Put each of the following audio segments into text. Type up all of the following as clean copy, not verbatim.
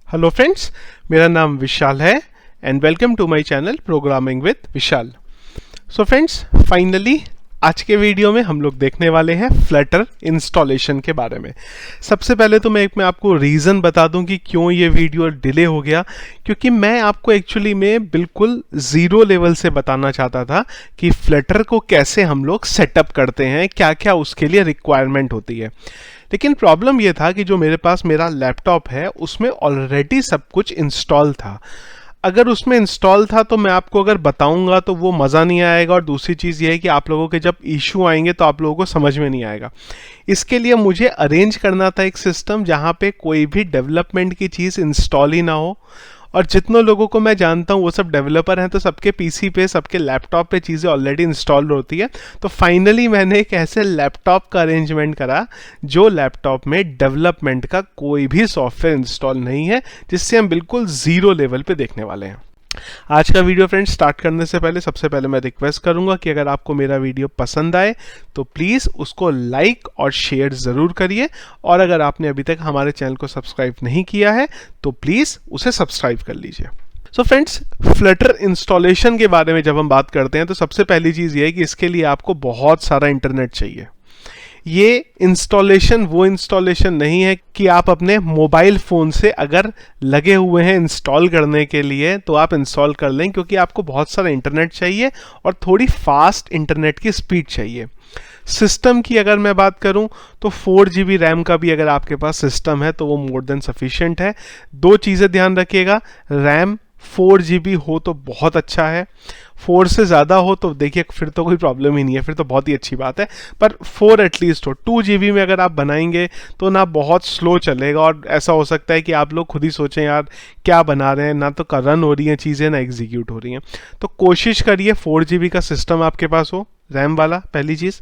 Hello friends, मेरा नाम विशाल है and welcome to my channel programming with Vishal. So friends, finally आज के वीडियो में हम लोग देखने वाले हैं फ्लटर इंस्टॉलेशन के बारे में। सबसे पहले तो मैं आपको रीज़न बता दूं कि क्यों ये वीडियो डिले हो गया, क्योंकि मैं आपको एक्चुअली में बिल्कुल ज़ीरो लेवल से बताना चाहता था कि फ्लटर को कैसे हम लोग सेटअप करते हैं, क्या क्या उसके लिए रिक्वायरमेंट होती है। लेकिन प्रॉब्लम ये था कि जो मेरे पास मेरा लैपटॉप है उसमें ऑलरेडी सब कुछ इंस्टॉल था। अगर उसमें इंस्टॉल था तो मैं आपको अगर बताऊंगा तो वो मज़ा नहीं आएगा, और दूसरी चीज़ ये है कि आप लोगों के जब इशू आएंगे तो आप लोगों को समझ में नहीं आएगा। इसके लिए मुझे अरेंज करना था एक सिस्टम जहाँ पे कोई भी डेवलपमेंट की चीज़ इंस्टॉल ही ना हो, और जितनों लोगों को मैं जानता हूँ वो सब डेवलपर हैं, तो सबके पीसी पे, सबके लैपटॉप पे चीज़ें ऑलरेडी इंस्टॉल होती है। तो फाइनली मैंने एक ऐसे लैपटॉप का अरेंजमेंट करा जो लैपटॉप में डेवलपमेंट का कोई भी सॉफ्टवेयर इंस्टॉल नहीं है, जिससे हम बिल्कुल ज़ीरो लेवल पे देखने वाले हैं। आज का वीडियो फ्रेंड्स स्टार्ट करने से पहले सबसे पहले मैं रिक्वेस्ट करूंगा कि अगर आपको मेरा वीडियो पसंद आए तो प्लीज़ उसको लाइक और शेयर ज़रूर करिए, और अगर आपने अभी तक हमारे चैनल को सब्सक्राइब नहीं किया है तो प्लीज़ उसे सब्सक्राइब कर लीजिए। सो फ्रेंड्स, फ्लटर इंस्टॉलेशन के बारे में जब हम बात करते हैं तो सबसे पहली चीज़ ये है कि इसके लिए आपको बहुत सारा इंटरनेट चाहिए। ये इंस्टॉलेशन वो इंस्टॉलेशन नहीं है कि आप अपने मोबाइल फ़ोन से अगर लगे हुए हैं इंस्टॉल करने के लिए तो आप इंस्टॉल कर लें, क्योंकि आपको बहुत सारा इंटरनेट चाहिए और थोड़ी फास्ट इंटरनेट की स्पीड चाहिए। सिस्टम की अगर मैं बात करूं तो 4 GB रैम का भी अगर आपके पास सिस्टम है तो वो मोर देन सफिशिएंट है। दो चीज़ें ध्यान रखिएगा, रैम 4 GB हो तो बहुत अच्छा है, 4 से ज़्यादा हो तो देखिए फिर तो कोई प्रॉब्लम ही नहीं है, फिर तो बहुत ही अच्छी बात है। पर 4 एटलीस्ट हो। 2 GB में अगर आप बनाएंगे तो ना बहुत स्लो चलेगा, और ऐसा हो सकता है कि आप लोग खुद ही सोचें यार क्या बना रहे हैं, ना तो रन हो रही हैं चीज़ें ना एग्जीक्यूट हो रही हैं। तो कोशिश करिए 4 GB का सिस्टम आपके पास हो, रैम वाला, पहली चीज़।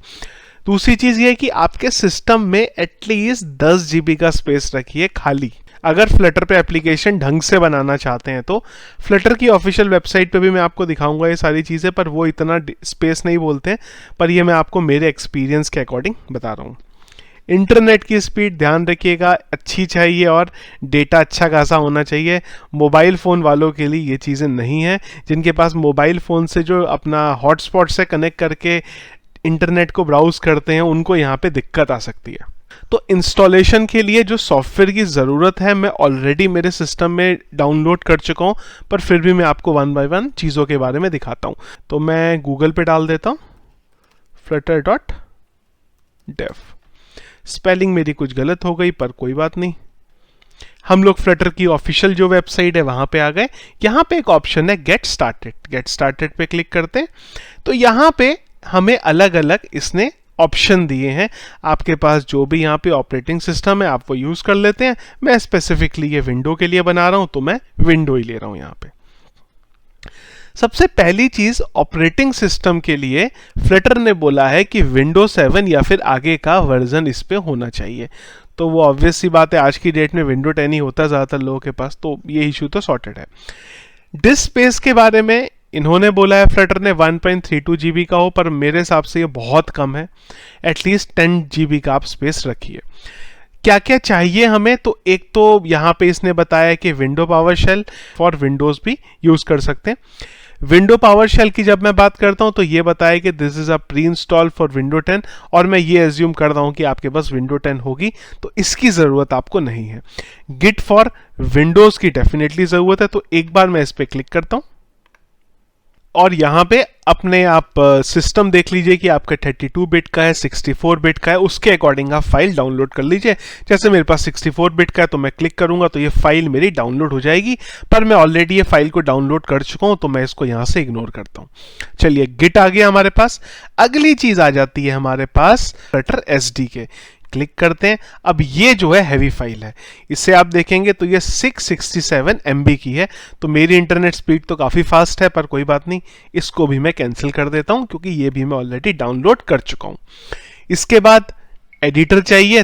दूसरी चीज़ ये है कि आपके सिस्टम में एटलीस्ट 10 GB का स्पेस रखिए खाली। अगर फ्लटर पे एप्लीकेशन ढंग से बनाना चाहते हैं तो फ्लटर की ऑफिशियल वेबसाइट पे भी मैं आपको दिखाऊंगा ये सारी चीज़ें, पर वो इतना स्पेस नहीं बोलते हैं, पर ये मैं आपको मेरे एक्सपीरियंस के अकॉर्डिंग बता रहा हूँ। इंटरनेट की स्पीड ध्यान रखिएगा अच्छी चाहिए और डेटा अच्छा खासा होना चाहिए। मोबाइल फ़ोन वालों के लिए ये चीज़ें नहीं हैं। जिनके पास मोबाइल फ़ोन से जो अपना हॉटस्पॉट से कनेक्ट करके इंटरनेट को ब्राउज़ करते हैं उनको यहाँ पे दिक्कत आ सकती है। तो इंस्टॉलेशन के लिए जो सॉफ्टवेयर की ज़रूरत है मैं ऑलरेडी मेरे सिस्टम में डाउनलोड कर चुका हूँ, पर फिर भी मैं आपको वन बाय वन चीज़ों के बारे में दिखाता हूँ। तो मैं गूगल पे डाल देता हूँ flutter.dev। स्पेलिंग मेरी कुछ गलत हो गई पर कोई बात नहीं। हम लोग फ्लटर की ऑफिशियल जो वेबसाइट है वहाँ पे आ गए। यहाँ पे एक ऑप्शन है गेट स्टार्टेड पे क्लिक करते हैं तो यहाँ पे हमें अलग अलग इसने ऑप्शन दिए हैं। आपके पास जो भी यहाँ पे ऑपरेटिंग सिस्टम है आप वो यूज़ कर लेते हैं। मैं स्पेसिफिकली ये विंडो के लिए बना रहा हूँ तो मैं विंडो ही ले रहा हूँ। यहाँ पे सबसे पहली चीज़, ऑपरेटिंग सिस्टम के लिए फ्लटर ने बोला है कि विंडो 7 या फिर आगे का वर्जन इस पे होना चाहिए। तो वो ऑब्वियस सी बात है, आज की डेट में विंडो 10 ही होता है ज़्यादातर लोगों के पास, तो ये इशू तो सॉर्टेड है। डिस्क स्पेस के बारे में इन्होंने बोला है फ्लटर ने 1.32 GB का हो, पर मेरे हिसाब से ये बहुत कम है। एटलीस्ट 10 GB का आप स्पेस रखिए। क्या क्या चाहिए हमें, तो एक तो यहाँ पे इसने बताया कि window PowerShell for windows भी यूज़ कर सकते हैं। विंडो पावर शेल की जब मैं बात करता हूँ तो ये बताया कि this is a pre install for window 10, और मैं ये एज्यूम कर रहा हूँ कि आपके पास विंडो 10 होगी तो इसकी ज़रूरत आपको नहीं है। गिट फॉर विंडोज़ की डेफिनेटली ज़रूरत है, तो एक बार मैं इस पर क्लिक करता हूँ और यहाँ पे अपने आप सिस्टम देख लीजिए कि आपका 32 बिट का है, 64 बिट का है, उसके अकॉर्डिंग आप फाइल डाउनलोड कर लीजिए। जैसे मेरे पास 64 बिट का है तो मैं क्लिक करूंगा तो ये फाइल मेरी डाउनलोड हो जाएगी, पर मैं ऑलरेडी ये फाइल को डाउनलोड कर चुका हूँ तो मैं इसको यहाँ से इग्नोर करता हूँ। चलिए, गिट आ गया हमारे पास। अगली चीज़ आ जाती है हमारे पास फ्लटर SDK। क्लिक करते हैं। अब ये जो है हैवी फाइल है, इसे आप देखेंगे तो ये 667 MB की है। तो मेरी इंटरनेट स्पीड तो काफ़ी फास्ट है, पर कोई बात नहीं, इसको भी मैं कैंसिल कर देता हूं क्योंकि ये भी मैं ऑलरेडी डाउनलोड कर चुका हूं। इसके बाद एडिटर चाहिए,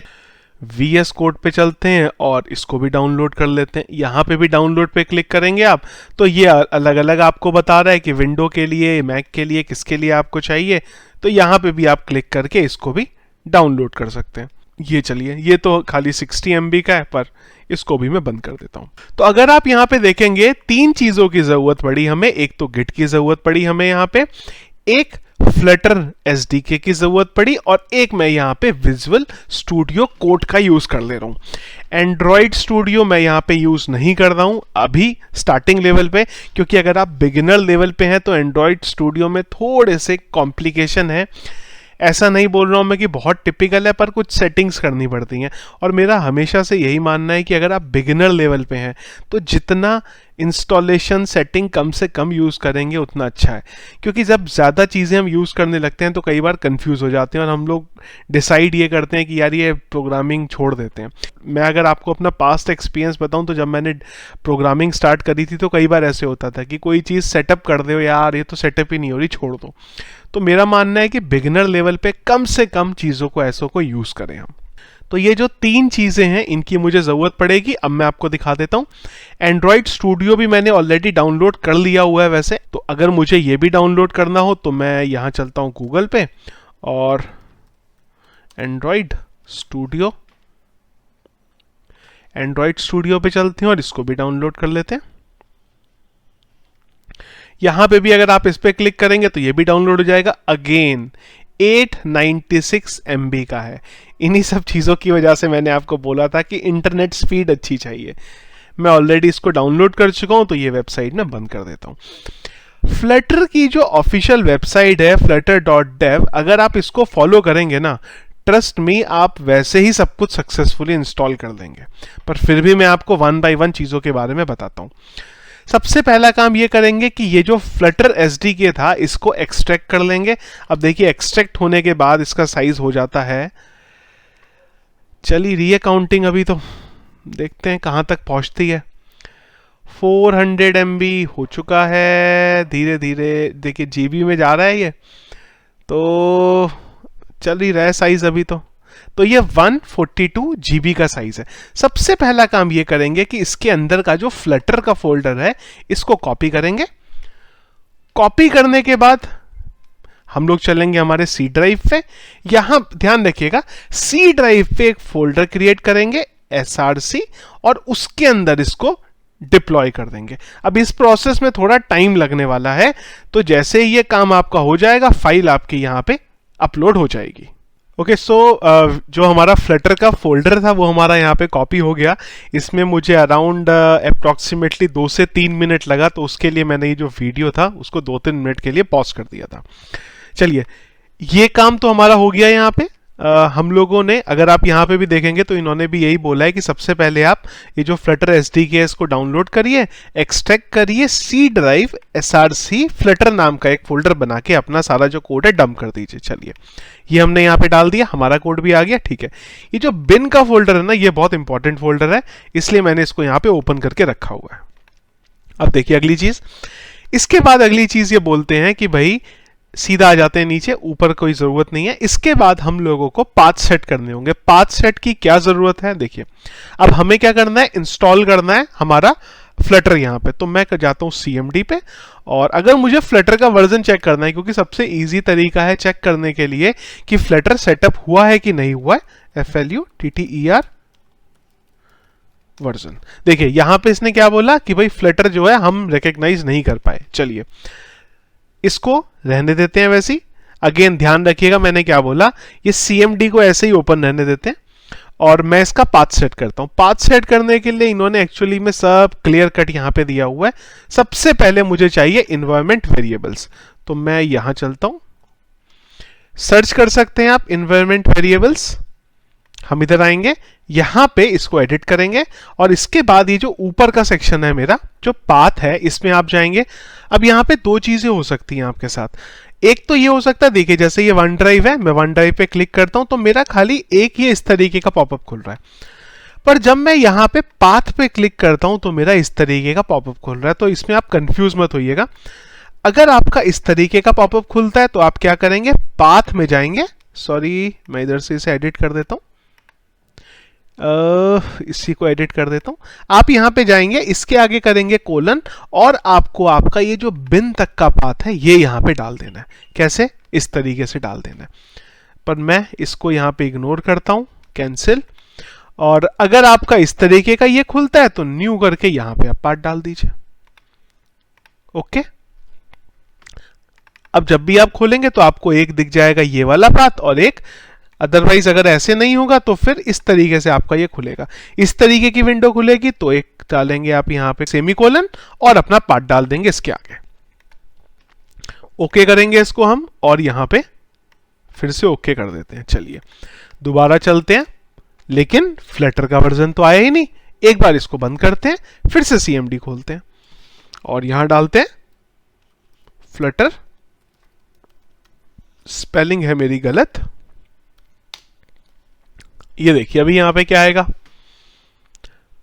VS कोड पे चलते हैं और इसको भी डाउनलोड कर लेते हैं। यहाँ पे भी डाउनलोड पे क्लिक करेंगे आप तो ये अलग अलग आपको बता रहा है कि विंडो के लिए, मैक के लिए, किसके लिए आपको चाहिए। तो यहाँ पे भी आप क्लिक करके इसको भी डाउनलोड कर सकते हैं। ये चलिए, ये तो खाली 60 MB का है, पर इसको भी मैं बंद कर देता हूं। तो अगर आप यहां पे देखेंगे 3 चीजों की जरूरत पड़ी हमें। एक तो गिट की जरूरत पड़ी हमें यहां पे, एक फ्लटर एसडीके की जरूरत पड़ी, और एक मैं यहां पे विजुअल स्टूडियो कोड का यूज कर ले रहा हूं। एंड्रॉइड स्टूडियो मैं यहां पे यूज नहीं कर रहा हूं अभी स्टार्टिंग लेवल पे, क्योंकि अगर आप बिगिनर लेवल पे हैं तो एंड्रॉइड स्टूडियो में थोड़े से कॉम्प्लिकेशन है। ऐसा नहीं बोल रहा हूं मैं कि बहुत टिपिकल है, पर कुछ सेटिंग्स करनी पड़ती हैं। और मेरा हमेशा से यही मानना है कि अगर आप बिगिनर लेवल पे हैं तो जितना इंस्टॉलेशन सेटिंग कम से कम यूज़ करेंगे उतना अच्छा है, क्योंकि जब ज़्यादा चीज़ें हम यूज़ करने लगते हैं तो कई बार कंफ्यूज हो जाते हैं और हम लोग डिसाइड ये करते हैं कि यार ये प्रोग्रामिंग छोड़ देते हैं। मैं अगर आपको अपना पास्ट एक्सपीरियंस बताऊं तो जब मैंने प्रोग्रामिंग स्टार्ट करी थी तो कई बार ऐसे होता था कि कोई चीज़ सेटअप कर दो, यार ये तो सेटअप ही नहीं हो रही, छोड़ दो। तो मेरा मानना है कि बिगिनर लेवल पे कम से कम चीज़ों को ऐसों को यूज़ करें हम। तो ये जो 3 चीज़ें हैं इनकी मुझे ज़रूरत पड़ेगी। अब मैं आपको दिखा देता हूँ। एंड्रॉइड स्टूडियो भी मैंने ऑलरेडी डाउनलोड कर लिया हुआ है वैसे, तो अगर मुझे ये भी डाउनलोड करना हो तो मैं यहाँ चलता हूँ गूगल पे और एंड्रॉइड स्टूडियो पे चलते हैं और इसको भी डाउनलोड कर लेते हैं। यहां पे भी अगर आप इस पे क्लिक करेंगे तो ये भी डाउनलोड हो जाएगा। अगेन 896 MB का है। इन्हीं सब चीज़ों की वजह से मैंने आपको बोला था कि इंटरनेट स्पीड अच्छी चाहिए। मैं ऑलरेडी इसको डाउनलोड कर चुका हूं, तो ये वेबसाइट मैं बंद कर देता हूं। फ्लटर की जो ऑफिशियल वेबसाइट है flutter.dev, अगर आप इसको फॉलो करेंगे ना, ट्रस्ट मी, आप वैसे ही सब कुछ सक्सेसफुली इंस्टॉल कर देंगे। पर फिर भी मैं आपको 1 by 1 चीज़ों के बारे में बताता हूँ। सबसे पहला काम ये करेंगे कि ये जो फ्लटर एसडीके था इसको एक्सट्रैक्ट कर लेंगे। अब देखिए एक्सट्रैक्ट होने के बाद इसका साइज हो जाता है, चलिए रीअकाउंटिंग अभी तो देखते हैं कहाँ तक पहुँचती है। 400 MB हो चुका है, धीरे धीरे देखिए जीबी में जा रहा है ये, तो चल ही रहा है साइज अभी तो ये 142 GB का साइज है। सबसे पहला काम ये करेंगे कि इसके अंदर का जो फ्लटर का फोल्डर है इसको कॉपी करेंगे। कॉपी करने के बाद हम लोग चलेंगे हमारे सी ड्राइव पे। यहां ध्यान रखिएगा, सी ड्राइव पे एक फोल्डर क्रिएट करेंगे src, और उसके अंदर इसको डिप्लॉय कर देंगे। अब इस प्रोसेस में थोड़ा टाइम लगने वाला है, तो जैसे ही ये काम आपका हो जाएगा फाइल आपकी यहां पे अपलोड हो जाएगी। ओके, सो जो हमारा फ्लटर का फोल्डर था वो हमारा यहाँ पे कॉपी हो गया। इसमें मुझे अराउंड अप्रॉक्सीमेटली 2 से 3 मिनट लगा, तो उसके लिए मैंने ये जो वीडियो था उसको 2-3 मिनट के लिए पॉज कर दिया था। चलिए, ये काम तो हमारा हो गया। यहाँ पे हम लोगों ने, अगर आप यहाँ पे भी देखेंगे तो इन्होंने भी यही बोला है कि सबसे पहले आप ये जो फ्लटर एसडीके है इसको डाउनलोड करिए, एक्सट्रैक्ट करिए, सी ड्राइव src फ्लटर नाम का एक फोल्डर बना के अपना सारा जो कोड है डंप कर दीजिए। चलिए, ये हमने यहाँ पे डाल दिया, हमारा कोड भी आ गया। ठीक है, ये जो बिन का फोल्डर है ना, ये बहुत इंपॉर्टेंट फोल्डर है, इसलिए मैंने इसको यहाँ पे ओपन करके रखा हुआ है। अब देखिए अगली चीज, इसके बाद अगली चीज ये बोलते हैं कि भाई सीधा आ जाते हैं नीचे, ऊपर कोई जरूरत नहीं है। इसके बाद हम लोगों को पाथ सेट करने होंगे। पाथ सेट की क्या जरूरत है, देखिए अब हमें क्या करना है, इंस्टॉल करना है हमारा फ्लटर यहाँ पे। तो मैं जाता हूँ CMD पे, और अगर मुझे फ्लटर का वर्जन चेक करना है, क्योंकि सबसे इजी तरीका है चेक करने के लिए कि फ्लटर सेटअप हुआ है कि नहीं हुआ है, FLUTTER वर्जन। देखिए यहां पे इसने क्या बोला कि भाई फ्लटर जो है हम रिकॉग्नाइज नहीं कर पाए। चलिए इसको रहने देते हैं वैसे ही। अगेन ध्यान रखिएगा मैंने क्या बोला, ये CMD को ऐसे ही ओपन रहने देते हैं, और मैं इसका पाथ सेट करता हूं। पाथ सेट करने के लिए इन्होंने एक्चुअली में सब क्लियर कट यहां पे दिया हुआ है। सबसे पहले मुझे चाहिए इन्वायरमेंट वेरिएबल्स, तो मैं यहां चलता हूं, सर्च कर सकते हैं आप इन्वायरमेंट वेरिएबल्स। हम इधर आएंगे, यहां पे इसको एडिट करेंगे, और इसके बाद ये जो ऊपर का सेक्शन है मेरा जो पाथ है इसमें आप जाएंगे। अब यहां पे 2 चीजें हो सकती हैं आपके साथ। एक तो ये हो सकता है, देखिए जैसे ये वन ड्राइव है, मैं वन ड्राइव पे क्लिक करता हूं तो मेरा खाली एक ही इस तरीके का पॉपअप खुल रहा है। पर जब मैं यहां पे पाथ पे क्लिक करता हूं तो मेरा इस तरीके का पॉपअप खुल रहा है। तो इसमें आप कंफ्यूज मत होइएगा। अगर आपका इस तरीके का पॉपअप खुलता है तो आप क्या करेंगे, पाथ में जाएंगे। सॉरी, मैं इधर से इसे एडिट कर देता हूं, इसी को एडिट कर देता हूं। आप यहां पे जाएंगे, इसके आगे करेंगे कोलन, और आपको आपका ये जो बिन तक का पाथ है ये यहां पे डाल देना है। कैसे, इस तरीके से डाल देना है। पर मैं इसको यहां पे इग्नोर करता हूं, कैंसिल, और अगर आपका इस तरीके का ये खुलता है तो न्यू करके यहां पे आप पाथ डाल दीजिए। ओके, अब जब भी आप खोलेंगे तो आपको एक दिख जाएगा ये वाला पाथ और एक, अदरवाइज अगर ऐसे नहीं होगा तो फिर इस तरीके से आपका ये खुलेगा। इस तरीके की विंडो खुलेगी तो एक डालेंगे आप यहां पे सेमीकोलन और अपना पाथ डाल देंगे इसके आगे। ओके करेंगे इसको हम और यहां पे फिर से ओके कर देते हैं। चलिए दोबारा चलते हैं, लेकिन फ्लटर का वर्जन तो आया ही नहीं। एक बार इसको बंद करते हैं, फिर से CMD खोलते हैं और यहां डालते हैं फ्लटर, स्पेलिंग है मेरी गलत। ये देखिए अभी यहां पे क्या आएगा,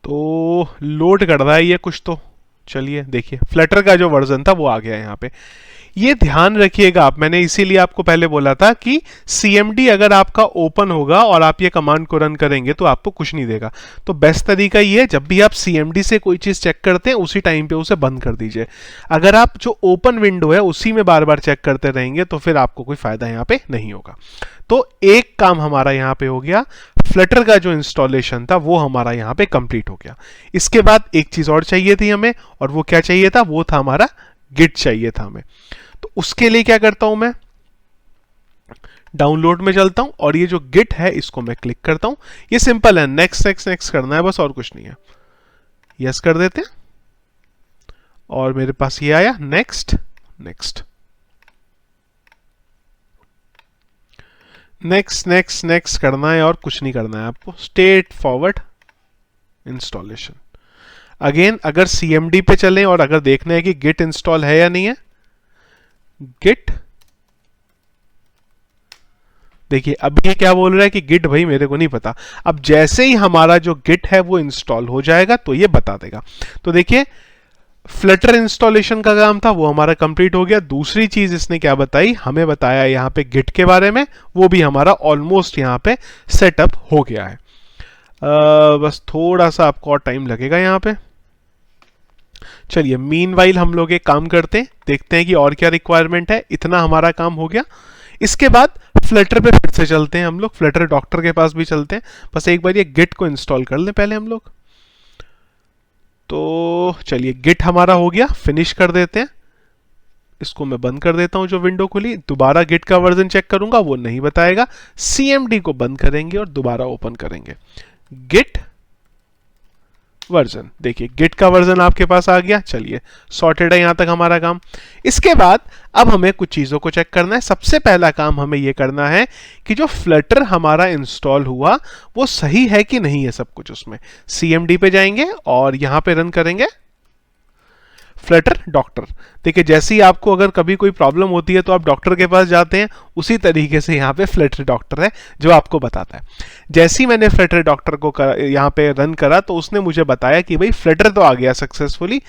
तो लोड कर रहा है ये कुछ तो। चलिए देखिए फ्लटर का जो वर्जन था वो आ गया यहां पे। ये ध्यान रखिएगा आप, मैंने इसीलिए आपको पहले बोला था कि CMD अगर आपका ओपन होगा और आप ये कमांड को रन करेंगे तो आपको कुछ नहीं देगा। तो बेस्ट तरीका ये है, जब भी आप CMD से कोई चीज चेक करते हैं उसी टाइम पे उसे बंद कर दीजिए। अगर आप जो ओपन विंडो है उसी में बार बार चेक करते रहेंगे तो फिर आपको कोई फायदा यहाँ पे नहीं होगा। तो एक काम हमारा यहाँ पे हो गया, फ्लटर का जो इंस्टॉलेशन था वो हमारा यहाँ पे कंप्लीट हो गया। इसके बाद एक चीज और चाहिए थी हमें, और वो क्या चाहिए था, वो था हमारा गिट चाहिए था हमें। तो उसके लिए क्या करता हूं मैं, डाउनलोड में चलता हूं और ये जो गिट है इसको मैं क्लिक करता हूं। ये सिंपल है, नेक्स्ट नेक्स्ट नेक्स्ट करना है बस, और कुछ नहीं है। यस कर देते हैं और मेरे पास ये आया next next next next next करना है और कुछ नहीं करना है आपको, स्ट्रेट फॉरवर्ड इंस्टॉलेशन। अगेन अगर CMD पे चलें और अगर देखना है कि गिट इंस्टॉल है या नहीं है, गिट, देखिए अब ये क्या बोल रहा है कि गिट भाई मेरे को नहीं पता। अब जैसे ही हमारा जो गिट है वो इंस्टॉल हो जाएगा तो ये बता देगा। तो देखिए फ्लटर इंस्टॉलेशन का काम था वो हमारा कंप्लीट हो गया। दूसरी चीज इसने क्या बताई, हमें बताया यहाँ पे गिट के बारे में, वो भी हमारा ऑलमोस्ट यहाँ पे सेटअप हो गया है। बस थोड़ा सा आपको और टाइम लगेगा यहाँ पे। चलिए मीनवाइल हम लोग एक काम करते हैं, देखते हैं कि और क्या रिक्वायरमेंट है। इतना हमारा काम हो गया। इसके बाद फ्लटर पे फिर से चलते हैं हम लोग, फ्लटर डॉक्टर के पास भी चलते हैं। बस एक बार ये गिट को इंस्टॉल कर लें पहले हम लोग। तो चलिए गिट हमारा हो गया, फिनिश कर देते हैं। इसको मैं बंद कर देता हूं जो विंडो खुली। दोबारा गिट का वर्जन चेक करूंगा, वो नहीं बताएगा। CMD को बंद करेंगे और दोबारा ओपन करेंगे। गिट वर्जन, देखिए गिट का वर्जन आपके पास आ गया। चलिए सॉर्टेड है यहां तक हमारा काम। इसके बाद अब हमें कुछ चीजों को चेक करना है। सबसे पहला काम हमें यह करना है कि जो फ्लटर हमारा इंस्टॉल हुआ वो सही है कि नहीं है सब कुछ उसमें। CMD पे जाएंगे और यहां पे रन करेंगे फ्लटर डॉक्टर। देखिए जैसे ही आपको अगर कभी कोई प्रॉब्लम होती है तो आप डॉक्टर के पास जाते हैं, उसी तरीके से यहाँ पे फ्लटर डॉक्टर है जो आपको बताता है। जैसे ही मैंने फ्लटर डॉक्टर को यहाँ पे रन करा तो उसने मुझे बताया कि भाई फ्लटर तो आ गया सक्सेसफुली,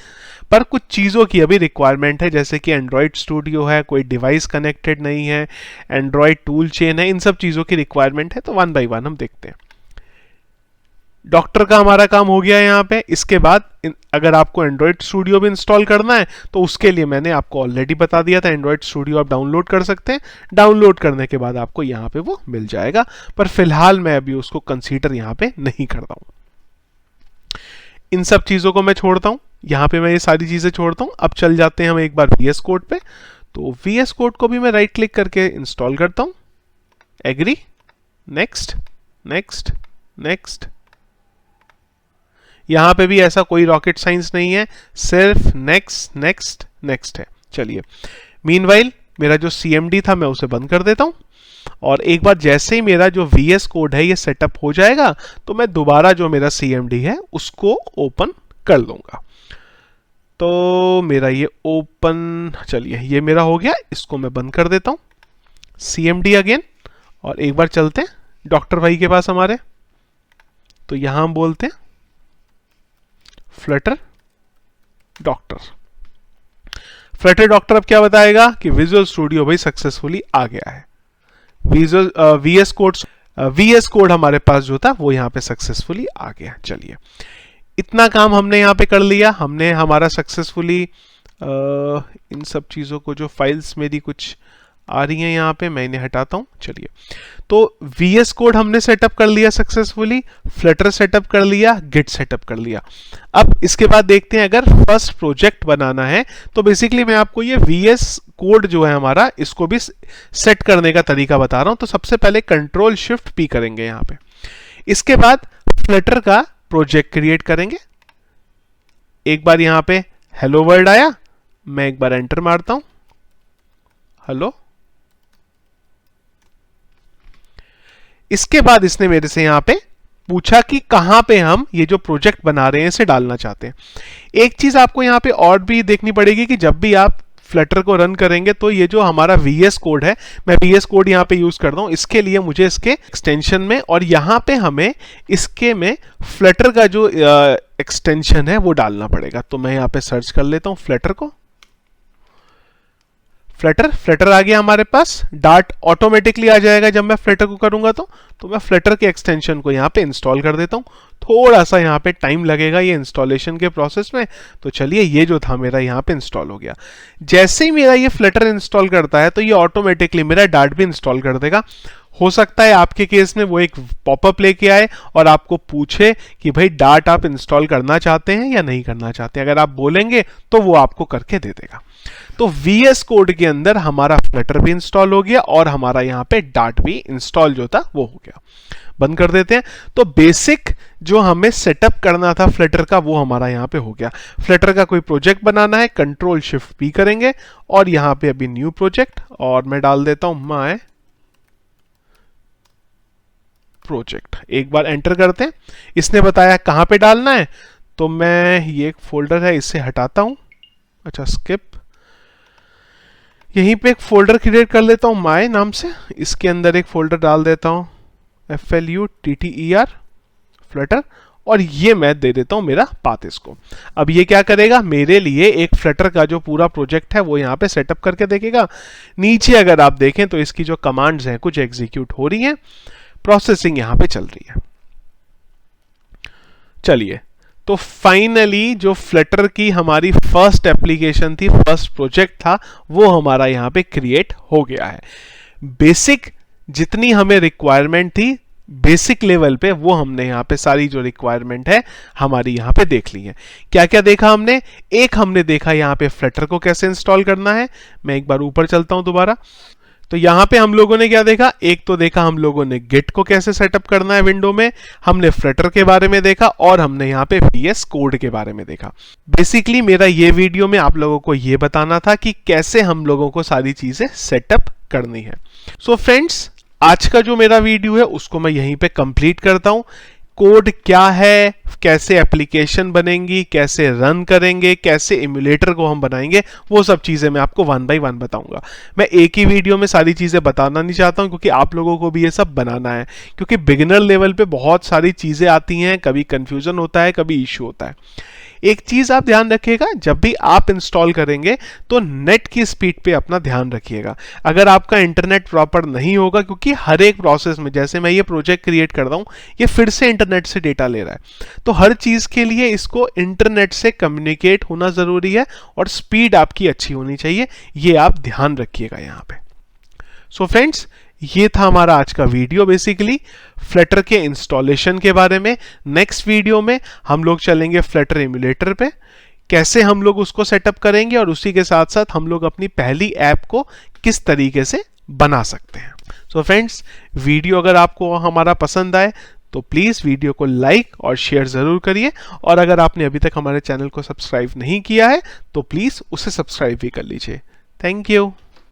पर कुछ चीज़ों की अभी रिक्वायरमेंट है, जैसे कि एंड्रॉयड स्टूडियो है, कोई डिवाइस कनेक्टेड नहीं है, एंड्रॉयड टूल चेन है, इन सब चीज़ों की रिक्वायरमेंट है। तो 1 बाय 1 हम देखते हैं। डॉक्टर का हमारा काम हो गया यहाँ पे। इसके बाद अगर आपको एंड्रॉयड स्टूडियो भी इंस्टॉल करना है तो उसके लिए मैंने आपको ऑलरेडी बता दिया था, एंड्रॉयड स्टूडियो आप डाउनलोड कर सकते हैं। डाउनलोड करने के बाद आपको यहाँ पे वो मिल जाएगा, पर फिलहाल मैं अभी उसको कंसीडर यहाँ पे नहीं करता हूँ। इन सब चीज़ों को मैं छोड़ता हूँ, यहाँ पे मैं ये सारी चीज़ें छोड़ता हूँ। अब चल जाते हैं हम एक बार VS कोड पे। तो VS कोड को भी मैं राइट क्लिक करके इंस्टॉल करता हूँ। Agree, next next next. यहां पे भी ऐसा कोई रॉकेट साइंस नहीं है, सिर्फ नेक्स्ट नेक्स्ट नेक्स्ट है। चलिए मीनवाइल मेरा जो CMD था मैं उसे बंद कर देता हूं और एक बार जैसे ही मेरा जो VS कोड है ये सेटअप हो जाएगा तो मैं दोबारा जो मेरा CMD है उसको ओपन कर लूंगा। तो मेरा ये ओपन, चलिए ये मेरा हो गया, इसको मैं बंद कर देता हूं। CMD अगेन, और एक बार चलते हैं डॉक्टर भाई के पास हमारे। तो यहां हम बोलते हैं फ्लटर डॉक्टर। फ्लटर डॉक्टर अब क्या बताएगा कि विजुअल स्टूडियो भाई सक्सेसफुली आ गया है। विजुअल VS कोड हमारे पास जो था वो यहाँ पे सक्सेसफुली आ गया। चलिए इतना काम हमने यहाँ पे कर लिया। हमने हमारा सक्सेसफुली इन सब चीज़ों को, जो फाइल्स मेरी कुछ आ रही हैं यहाँ पे, मैं इन्हें हटाता हूँ। चलिए, तो VS कोड हमने सेटअप कर लिया सक्सेसफुली, फ्लटर सेटअप कर लिया, गिट सेटअप कर लिया। अब इसके बाद देखते हैं अगर फर्स्ट प्रोजेक्ट बनाना है तो बेसिकली मैं आपको ये VS कोड जो है हमारा, इसको भी सेट करने का तरीका बता रहा हूं। तो सबसे पहले Ctrl+Shift+P करेंगे यहाँ पे। इसके बाद फ्लटर का प्रोजेक्ट क्रिएट करेंगे। एक बार यहाँ पे हेलो वर्ल्ड आया, मैं एक बार एंटर मारता हूं, हेलो। इसके बाद इसने मेरे से यहां पे पूछा कि कहां पे हम ये जो प्रोजेक्ट बना रहे हैं इसे डालना चाहते हैं। एक चीज आपको यहां पे और भी देखनी पड़ेगी कि जब भी आप फ्लटर को रन करेंगे तो ये जो हमारा VS कोड है, मैं VS कोड यहां पे यूज करता हूं। इसके लिए मुझे इसके एक्सटेंशन में और यहां पे हमें इसके में फ्लटर का जो एक्सटेंशन है वो डालना पड़ेगा। तो मैं यहां पे सर्च कर लेता हूं फ्लटर को। फ्लटर आ गया हमारे पास, डार्ट ऑटोमेटिकली आ जाएगा जब मैं फ्लटर को करूंगा। तो मैं फ्लटर के एक्सटेंशन को यहाँ पे इंस्टॉल कर देता हूँ। थोड़ा सा यहाँ पे टाइम लगेगा ये इंस्टॉलेशन के प्रोसेस में। तो चलिए, ये जो था मेरा यहाँ पे इंस्टॉल हो गया। जैसे ही मेरा ये फ्लटर इंस्टॉल करता है तो ये ऑटोमेटिकली मेरा डार्ट भी इंस्टॉल कर देगा। हो सकता है आपके केस में वो एक पॉपअप लेके आए और आपको पूछे कि भाई डार्ट आप इंस्टॉल करना चाहते हैं या नहीं करना चाहते हैं। अगर आप बोलेंगे तो वो आपको करके दे देगा। तो VS कोड के अंदर हमारा फ्लटर भी इंस्टॉल हो गया और हमारा यहाँ पे डार्ट भी इंस्टॉल जो था वो हो गया। बंद कर देते हैं। तो बेसिक जो हमें सेटअप करना था फ्लटर का वो हमारा यहाँ पे हो गया। फ्लटर का कोई प्रोजेक्ट बनाना है, Ctrl+Shift+P करेंगे और यहाँ पे अभी न्यू प्रोजेक्ट, और मैं डाल देता हूं माय प्रोजेक्ट। एक बार एंटर करते हैं। इसने बताया कहां पे डालना है, तो मैं ये एक फोल्डर है इसे हटाता हूं। अच्छा, स्किप। यहीं पे एक फोल्डर क्रिएट कर लेता हूं माय नाम से। इसके अंदर एक फोल्डर डाल देता हूं FLUTTER फ्लटर, और ये मैं दे देता हूं मेरा पाथ इसको। अब ये क्या करेगा, मेरे लिए एक फ्लटर का जो पूरा प्रोजेक्ट है वो यहाँ पे सेटअप करके देखेगा। नीचे अगर आप देखें तो इसकी जो कमांड्स हैं कुछ एग्जीक्यूट हो रही हैं, प्रोसेसिंग यहां पे चल रही है। चलिए, तो फाइनली जो फ्लटर की हमारी फर्स्ट एप्लीकेशन थी, फर्स्ट प्रोजेक्ट था, वो हमारा यहां पे क्रिएट हो गया है। बेसिक जितनी हमें रिक्वायरमेंट थी बेसिक लेवल पे, वो हमने यहाँ पे सारी जो रिक्वायरमेंट है हमारी यहाँ पे देख ली है। क्या क्या देखा हमने? एक हमने देखा यहाँ पे फ्लटर को कैसे इंस्टॉल करना है। मैं एक बार ऊपर चलता हूं दोबारा। तो यहाँ पे हम लोगों ने क्या देखा, एक तो देखा हम लोगों ने गिट को कैसे सेटअप करना है विंडो में, हमने फ्लटर के बारे में देखा, और हमने यहाँ पे VS कोड के बारे में देखा। बेसिकली मेरा ये वीडियो में आप लोगों को ये बताना था कि कैसे हम लोगों को सारी चीजें सेटअप करनी है। सो फ्रेंड्स, आज का जो मेरा वीडियो है उसको मैं यहीं पे कंप्लीट करता हूं। कोड क्या है, कैसे एप्लीकेशन बनेंगी, कैसे रन करेंगे, कैसे इम्यूलेटर को हम बनाएंगे, वो सब चीजें मैं आपको 1 बाय 1 बताऊंगा। मैं एक ही वीडियो में सारी चीजें बताना नहीं चाहता हूं, क्योंकि आप लोगों को भी ये सब बनाना है। क्योंकि बिगिनर लेवल पे बहुत सारी चीजें आती हैं, कभी कंफ्यूजन होता है, कभी इश्यू होता है। एक चीज आप ध्यान रखिएगा, जब भी आप इंस्टॉल करेंगे तो नेट की स्पीड पे अपना ध्यान रखिएगा। अगर आपका इंटरनेट प्रॉपर नहीं होगा, क्योंकि हर एक प्रोसेस में, जैसे मैं ये प्रोजेक्ट क्रिएट कर रहा हूं, ये फिर से इंटरनेट से डेटा ले रहा है, तो हर चीज के लिए इसको इंटरनेट से कम्युनिकेट होना जरूरी है और स्पीड आपकी अच्छी होनी चाहिए। ये आप ध्यान रखिएगा यहाँ पे। सो फ्रेंड्स, ये था हमारा आज का वीडियो, बेसिकली फ्लटर के इंस्टॉलेशन के बारे में। नेक्स्ट वीडियो में हम लोग चलेंगे फ्लटर एमुलेटर पे, कैसे हम लोग उसको सेटअप करेंगे, और उसी के साथ साथ हम लोग अपनी पहली ऐप को किस तरीके से बना सकते हैं। सो फ्रेंड्स, वीडियो अगर आपको हमारा पसंद आए तो प्लीज़ वीडियो को लाइक और शेयर ज़रूर करिए, और अगर आपने अभी तक हमारे चैनल को सब्सक्राइब नहीं किया है तो प्लीज़ उसे सब्सक्राइब भी कर लीजिए। Thank you.